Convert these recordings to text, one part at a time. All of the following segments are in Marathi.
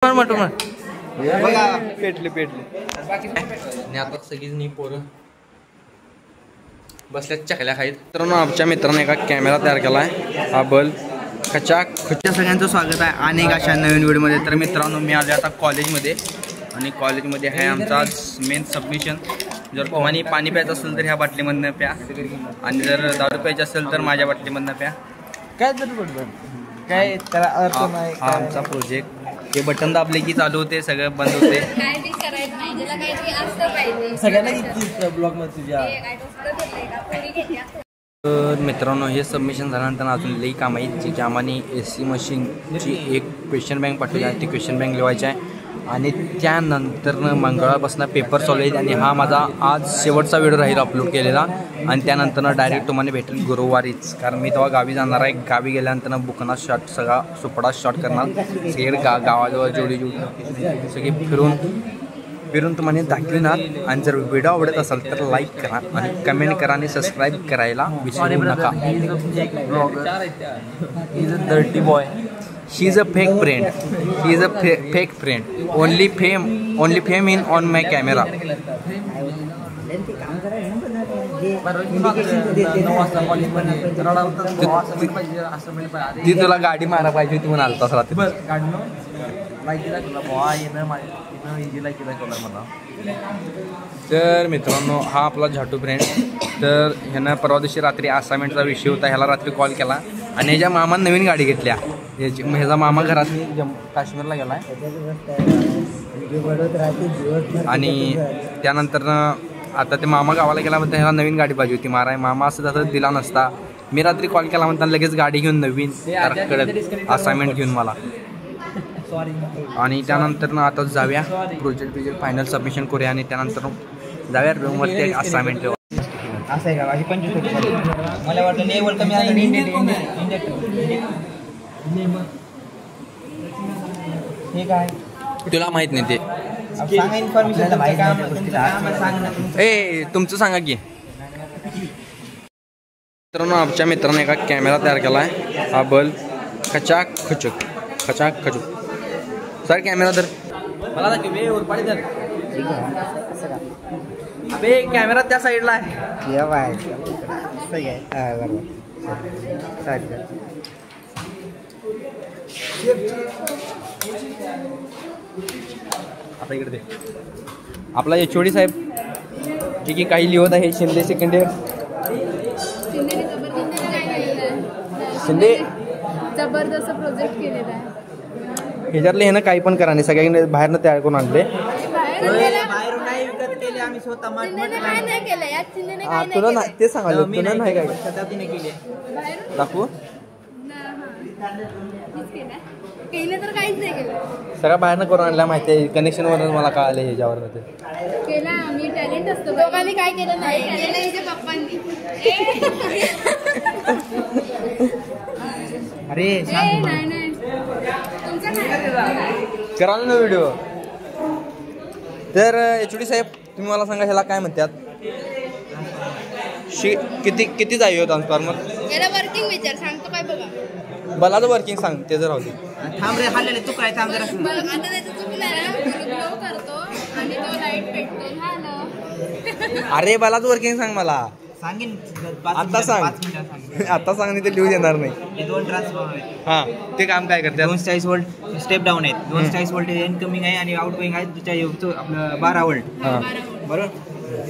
पेटले आता सगळी पोरं बसल्यात चकल्या खाईत. तर आमच्या मित्रांनी एका कॅमेरा तयार केला आहे. हा बल्ब खच्या सगळ्यांचं स्वागत आहे अनेक अशा नवीन व्हिडिओमध्ये. तर मित्रांनो मी आलो आता कॉलेजमध्ये आणि कॉलेजमध्ये आहे आमचा मेन सबमिशन. जर तुम्हाला पाणी प्यायचं असेल तर ह्या बाटलीमधनं प्या आणि जर दारू प्यायचं असेल तर माझ्या बाटलीमधनं प्या. काय काय त्याला अर्थ नाही. हा आमचा प्रोजेक्ट. हे बटन दाबले की चालू होते, सगळं बंद होते. सगळ्यांना ब्लॉग मध्ये तुझ्या. तर मित्रांनो हे सबमिशन झाल्यानंतर अजून लई काम आहे. जी आम्हाला AC मशीनची एक क्वेश्चन बँक पाठवली आहे, ती क्वेश्चन बँक लिवायची आहे आणि त्यानंतर मंगळवारपासून पेपर चालू आहेत. आणि हा माझा आज शेवटचा व्हिडिओ राहील अपलोड केलेला आणि त्यानंतर डायरेक्ट तुम्हाला भेटेल गुरुवारीच. कारण मी तेव्हा गावी जाणार आहे. गावी गेल्यानंतर बुकना शॉट सगळा सुपडा शॉट करणार. सगळे गावाजवळ जेवढी सगळी फिरून तुम्हाला दाखविणार. आणि जर व्हिडिओ आवडत असेल तर लाईक करा आणि कमेंट करा आणि सबस्क्राईब करायला विसरू नका. Is a dirty boy. He is a fake friend. He is a fake friend. Only fame in on my camera. ती तुला गाडी मारा पाहिजे ती म्हणून आलतास रात्री. तर मित्रांनो हा आपला झाटू फ्रेंड. तर ह्यानं परवा दिवशी रात्री असाइनमेंटचा विषय होता, ह्याला रात्री कॉल केला आणि ह्याच्या मामानं नवीन गाडी घेतल्या. ह्याचा मामा घरात काश्मीरला गेला आहे आणि त्यानंतर आता ते मामा गावाला गेला म्हणता ह्याला नवीन गाडी पाहिजे होती माराय. मामा असं तसं दिला नसता. मी रात्री कॉल केला म्हणताना लगेच गाडी घेऊन नवीन कडक असाइनमेंट घेऊन मला. आणि त्यानंतर आता जाऊया प्रोजेक्ट फायनल सबमिशन करूया आणि त्यानंतर जाऊया रूमवरती असाइनमेंट. असं आहे का? माझी 25 मला वाटलं लेवल कमी आहे. हे काय तुला माहित नाही ते सांगा इन्फॉर्मेशन. ए तुमचं सांगा की. मित्रांनो आमच्या मित्राने एका कॅमेरा तयार केला आहे. हा बल्ब खचाक खचूक सर कॅमेरा तर मला अबे कॅमेरा त्या साईडला आहे. आता इकडे दे. आपला HOD साहेब जे की काही लिहत आहे. Shinde second year. शिंदे जबरदस्त प्रोजेक्ट केलेला आहे. ह्याच्यातले हे ना काही पण करा नाही. सगळ्यांनी बाहेरनं तयार करून आणले. तुला नाही ते सांगायला तुला नाही काय दाखवू. सगळं बाहेरनं करून आणल्या माहिती आहे. कनेक्शन वरून मला कळाले ह्याच्यावर केला. मी टॅलेंट असतो. दोघांनी काय केलं नाही पप्पांनी. अरे करा ना व्हिडिओ. तर HOD साहेब तुम्ही मला सांगा ह्याला काय म्हणतात. किती जाई ट्रान्सफॉर्मर वर्किंग विचार सांगतो काय बघा. बलाचं वर्किंग सांग ते जर होते. थांब रे हल्लेले चुक आहे. थांब जरा. आता त्याचं चुकलं ग्लो करतो आणि तो लाईट पेटतो. अरे बलाचं वर्किंग सांग मला. सांगेन आता सांग. आता सांग नाही ते लिहू देणार नाही. हे 2 ट्रान्सफॉर्मर आहेत. हा ते काम काय करतात. 240 वोल्ट स्टेप डाऊन आहेत. 240 वोल्ट इनकमिंग आहे आणि आउटगोईंग आहे. आपलं 12 वोल्ट बरोबर.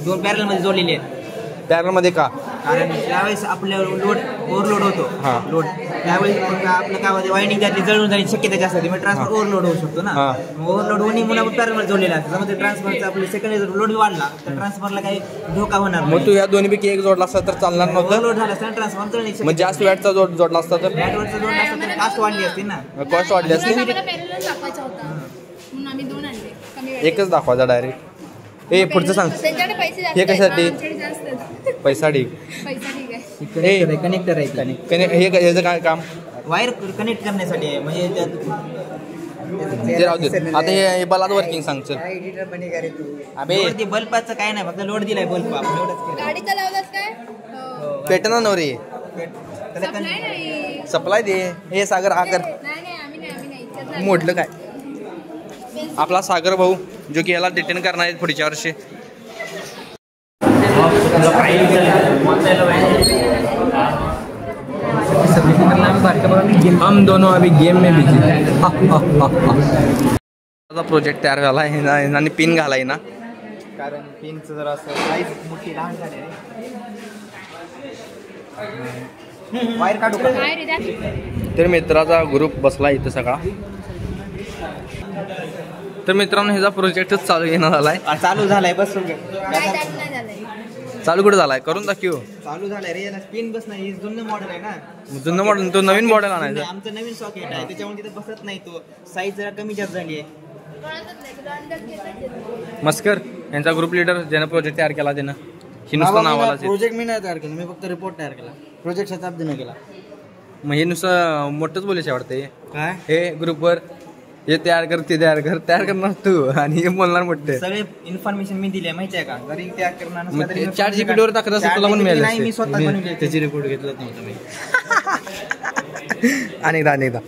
2 पॅरल मध्ये जोडलेले आहेत. पॅरल मध्ये का? कारण ज्यावेळेस आपल्या लोड ओव्हरलोड होतो लोड त्यावेळेस आपलं काय होते वायंडिंग त्यातली जळून जाण्याची शक्यता जास्त असते. मग ट्रान्सफर ओव्हरलोड होऊ शकतो ना. ओव्हरलोड होणे म्हणून आपण पॅरल मध्ये जोडलेला असतो. त्यामध्ये ट्रान्सफरचा आपलं सेकंड लोड वाढला तर ट्रान्सफरला काही धोका होणार नाही. मग तू या दोन्हीपैकी एक जोडला असता तर चालणार नव्हतं. लोड झाला असता ट्रान्सफर जळण्याची. मग जास्त वॅटचा जोडला असता तर वॅटवरचा जोडला असता तर कास्ट वाढली असते ना. कॉस्ट वाढली असते. दाखवायचा होता म्हणून आम्ही 2 आणले. एकच दाखवायचा डायरेक्ट. ए पुढचं सांग. हे कशासाठी पैसा ठीक आहे. कनेक्टर आहे. हे ह्याचं काय काम. वायर कनेक्ट करण्यासाठी आहे. म्हणजे राहू दे. आता हे बलाचं वर्किंग सांग. चल अबे ते बल्बाचं काय नाही. फक्त लोड दिलाय बल्ब आपण एवढंच. गाडीचा लावलास काय पेटना नवरे. सप्लाय दे. हे सागर हा कर. मोडलं काय आपला सागर भाऊ जो की याला डिटेन करणार आहेत पुढच्या वर्षी. हम दोनों अभी गेम में बिजी. प्रोजेक्ट तयार झाला आहे आणि पिन घालाय ना, कारण पिनचं जरा असं साईज मोठी लहान झाली वायर काढू का? तर मित्राचा ग्रुप बसला इथं सगळा. तर मित्रांनो ह्याचा प्रोजेक्टच चालू येणं झालाय. चालू झालाय बस चालू कुठे झालाय करून दाखव. चालू झालाय रे, याला पिन बस नाही. जुनं मॉडेल आहे ना, जुनं मॉडेल. तो नवीन मॉडेल आणायचं. आमचं नवीन सॉकेट आहे त्याच्यामुळे तिथे बसत नाही. तो साईज जरा कमी जास्त झाली आहे. मस्कर यांचा ग्रुप लीडर ज्यानं प्रोजेक्ट तयार केला त्यानं ही नुसतं नावाला. प्रोजेक्ट मी नाही तयार केला, मी फक्त रिपोर्ट तयार केला. प्रोजेक्टचा ताप देणं केला. मग हे नुसतं मोठंच बोलायचं वाटतंय. काय हे ग्रुपवर हे तयार कर ते तयार करणार तू आणि हे बोलणार मोठे. सगळे इन्फॉर्मेशन मी दिली माहिती आहे का. जरी तयार करणार नसला तरी 4 GB वर टाकत असं तुला पण मिळालं. नाही मी स्वतः बनवली त्याची रिपोर्ट घेतलंच नव्हतं मी. अनेकदा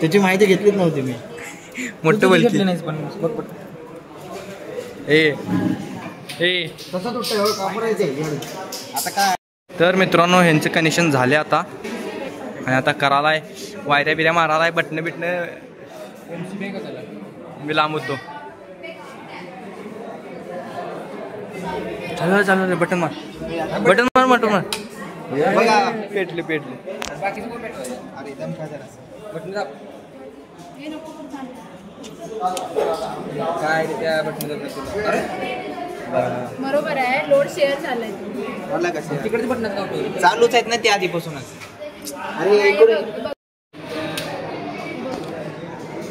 त्याची माहिती घेतलीच नव्हती मी. मोठं बोलची नाही पण आता काय. तर मित्रांनो ह्यांचं कनेक्शन झाले आता आणि आता करायलाय वायऱ्या बिऱ्या मारायलाय. बटणं मी लांब होतो. चालू बटन मार. पेटले अरे दम खा जरा. काय त्या बटन बरोबर आहे. लोड शेअर झालाय. मला कसं तिकडचे बटन चालूच आहेत ना ते आधीपासूनच. अरे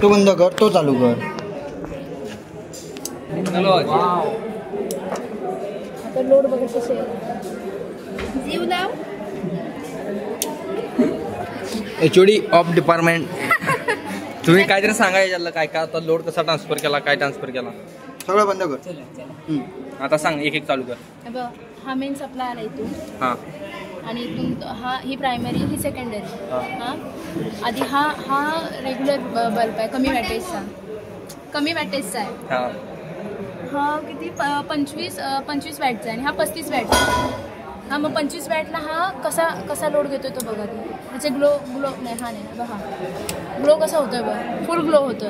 तो बंद कर, तो चालू कर. आता लोड बघायचं शेअर. जीव लाव. HOD of department. तुम्ही काहीतरी सांगा याच्यातलं काय का. आता लोड कसा ट्रान्सफर केला, काय ट्रान्सफर केला, सगळं बंद कर. आता सांग एक चालू कर. हा मेन सप्लाय आला इथून. हां आणि इथून ही प्रायमरी ही सेकंडरी. हां आधी हा रेग्युलर बल्ब आहे कमी वॅटेजचा आहे. हा किती 25 वॅटचा आहे आणि हा 35 वॅटचा. हा मग 25 वॅटला हा कसा लोड घेतोय तो बघा. त्याचे ग्लो नाही हा नाही बघा ग्लो कसा होतोय बघा. फुल ग्लो होतोय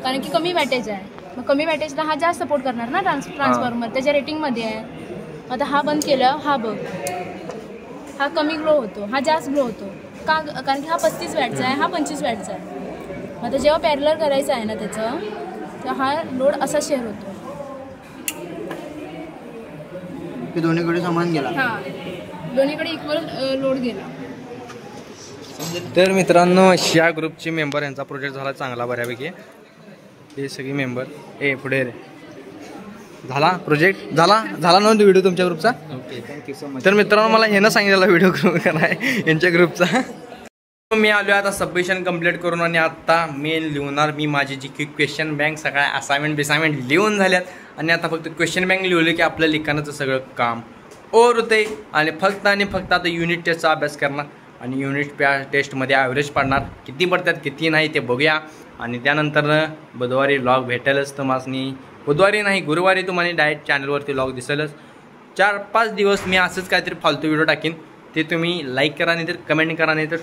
कारण की कमी वॅटेज आहे. मग कमी वॅटेजला हा जास्त सपोर्ट करणार ना ट्रान्सफॉर्मर त्याच्या रेटिंगमध्ये आहे. आता हा बंद केलं हा बघ हा कमी ग्लो होतो, हा जास्त ग्लो होतो का. कारण की हा 35 वॅटचा आहे, हा 25 वॅटचा आहे. आता जेव्हा पॅरलर करायचं आहे ना त्याचं तर हा लोड असा शेअर होतो. दोन्हीकडे समान गेला. हां दोन्हीकडे इक्वल लोड गेला. तर मित्रांनो या ग्रुपचे मेंबर यांचा प्रोजेक्ट झाला चांगला बऱ्यापैकी. हे सगळे मेंबर पुढे झाला प्रोजेक्ट झाला ना व्हिडिओ तुमच्या ग्रुपचा. Okay thank you so much. तर मित्रांनो मला ह्यानं सांगितलेला व्हिडिओ कराय यांच्या ग्रुपचा. मी आलो आता सबमिशन कंप्लीट करून आणि आता मी लिहणार मी माझी जी क्वेश्चन बँक सगळ्या असाइनमेंट लिहून झाल्यात आणि आता फक्त क्वेश्चन बँक लिहिलं की आपल्या लिखाणाचं सगळं काम ओर होते. आणि फक्त आता युनिट टेस्टचा अभ्यास करणार आणि युनिट टेस्टमध्ये ॲव्हरेज पडणार. किती पडतात किती नाही ते बघूया. आणि त्यानंतर बुधवारी लॉग भेटेलच तुम्हाला. बुधवारी नाही गुरुवारी तुम्हाला डायरेक्ट चॅनलवरती लॉग दिसेलच. 4-5 दिवस मी असंच काहीतरी फालतू व्हिडिओ टाकीन ते तुम्ही लाईक करा नाही तर कमेंट करा नाही तर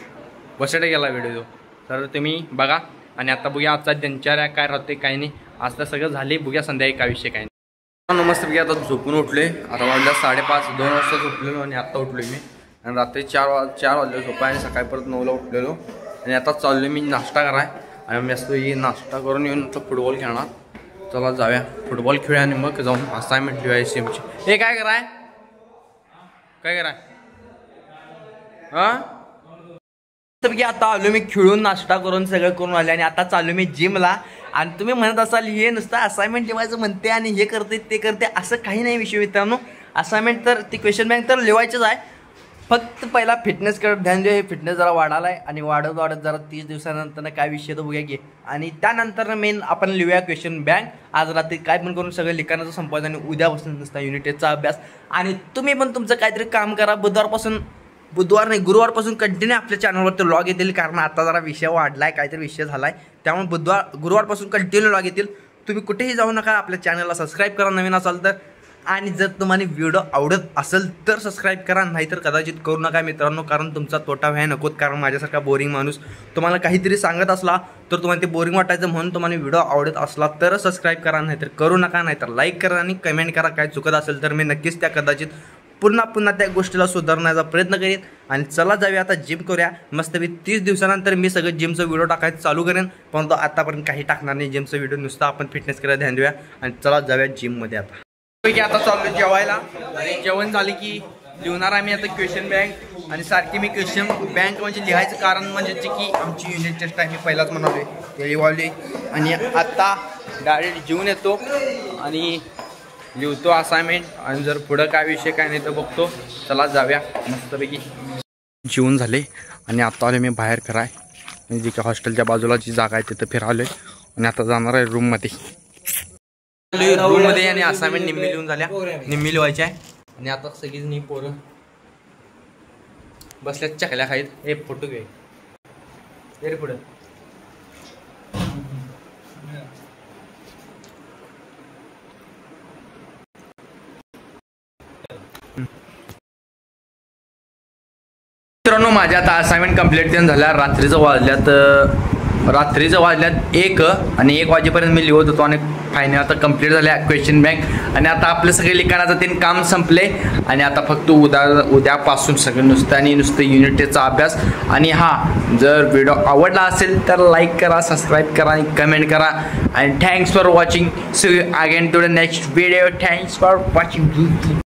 वसटे गेला व्हिडिओ तर तुम्ही बघा. आणि आता बघूया आजचा दिनचर्या काय राहते काय नाही. आज तर सगळं झाले बघूया संध्याकाळी काय विषय काय नाही. नमस्ते बघा आता झोपून उठले. आता वाजल्या 5:30 2 वाजता झोपलेलो आणि आत्ता उठलो मी. आणि रात्री 4 वाजले झोपा आणि सकाळी परत 9ला उठलेलो. आणि आता चाललो मी नाश्ता कराय आणि मी असतो ही नाश्ता करून येऊन फुटबॉल खेळणार. चला जाऊया फुटबॉल खेळूया आणि मग जाऊन असाइनमेंट लिहूया सेमची. हे काय कराय हां की आता आलो मी खेळून नाश्ता करून सगळं करून आले आणि आता चालू मी जिमला. आणि तुम्ही म्हणत असाल हे नुसतं असाइनमेंट लिहायचं म्हणते आणि हे करते ते करते असं काही नाही विषय मित्रांनो. असाइनमेंट तर ती क्वेश्चन बँक तर लिहायचंच आहे. फक्त पहिला फिटनेसकडे ध्यान द्या. फिटनेस जरा वाढायला आहे आणि वाढत जरा 30 दिवसानंतर काय विषय तर बघूया की. आणि त्यानंतर मेन आपण लिहूया क्वेश्चन बँक. आज रात्री काय पण करून सगळं लिखाणाचं संपवायचं आणि उद्यापासून नुसता युनिट टेस्टचा अभ्यास. आणि तुम्ही पण तुमचं काहीतरी काम करा. गुरुवारपासून कंटिन्यू आपल्या चॅनलवरती लॉग येतील कारण आता जरा विषय वाढला आहे काहीतरी विषय झाला आहे त्यामुळे गुरुवारपासून कंटिन्यू लॉग येतील. तुम्ही कुठेही जाऊ नका, आपल्या चॅनलला सबस्क्राईब करा नवीन असाल तर. आणि जर तुम्हाला व्हिडिओ आवडत असेल तर सबस्क्राईब करा, नाहीतर कदाचित करू नका मित्रांनो, कारण तुमचा तोटा व्हायला नकोत. कारण माझ्यासारखा बोरिंग माणूस तुम्हाला काहीतरी सांगत असला तर तुम्हाला ते बोरिंग वाटायचं, म्हणून तुम्हाला व्हिडिओ आवडत असला तर सबस्क्राईब करा, नाहीतर करू नका. नाहीतर लाईक करा आणि कमेंट करा. काय चुकत असेल तर मी नक्कीच त्या कदाचित पुन्हा त्या गोष्टीला सुधारण्याचा प्रयत्न करेन. आणि चला जाऊया आता जिम करूया मस्तपैकी. 30 दिवसानंतर मी सगळं जिमचं व्हिडिओ टाकायचं चालू करेन, परंतु आतापर्यंत काही टाकणार नाही जिमचं व्हिडिओ. नुसतं आपण फिटनेस करायला ध्यान देऊया. आणि चला जाऊया जिममध्ये. आता चाललो जेवायला, आणि जेवण झाले की लिहिणार आम्ही आता क्वेश्चन बँक. आणि सारखी मी क्वेश्चन बँक म्हणजे लिहायचं कारण म्हणजे की आमची युनिट टेस्ट आहे, मी पहिलाच म्हणाले ते लिहावली. आणि आता डायरेक्ट जेवून येतो आणि लिहितो असाइनमेंट. आणि जर पुढं काय विषय काय नाही तर बघतो. चला जाऊया मस्तपैकी. जेवून झाले आणि आता आले मी बाहेर कराय, जी की हॉस्टेलच्या बाजूला जी जागा आहे तिथं फिरावले. आणि आता जाणार आहे रूममध्ये. रूममध्ये आणि असाइनमेंट निम्मी लिहून झाल्या, निम्मी लिहायची आहे. आणि आता सगळीच नाही पोरं बसल्यात चकल्या खाईत. हे फोटो घे रे पुढं. मित्रांनो माझ्या आता असाइनमेंट कंप्लीट झाल्या. रात्रीचं वाजल्यात 1 आणि 1 वाजेपर्यंत मी लिहत होतो आणि फायनल आता कंप्लीट झाल्या क्वेश्चन बँक. आणि आता आपलं सगळे लिखाणाचं ते काम संपले. आणि आता फक्त उद्यापासून सगळं नुसतं युनिट टेस्टचा अभ्यास. आणि जर व्हिडिओ आवडला असेल तर लाईक करा, सबस्क्राईब करा आणि कमेंट करा. आणि thanks for watching. See you again to the next video. Thanks for watching.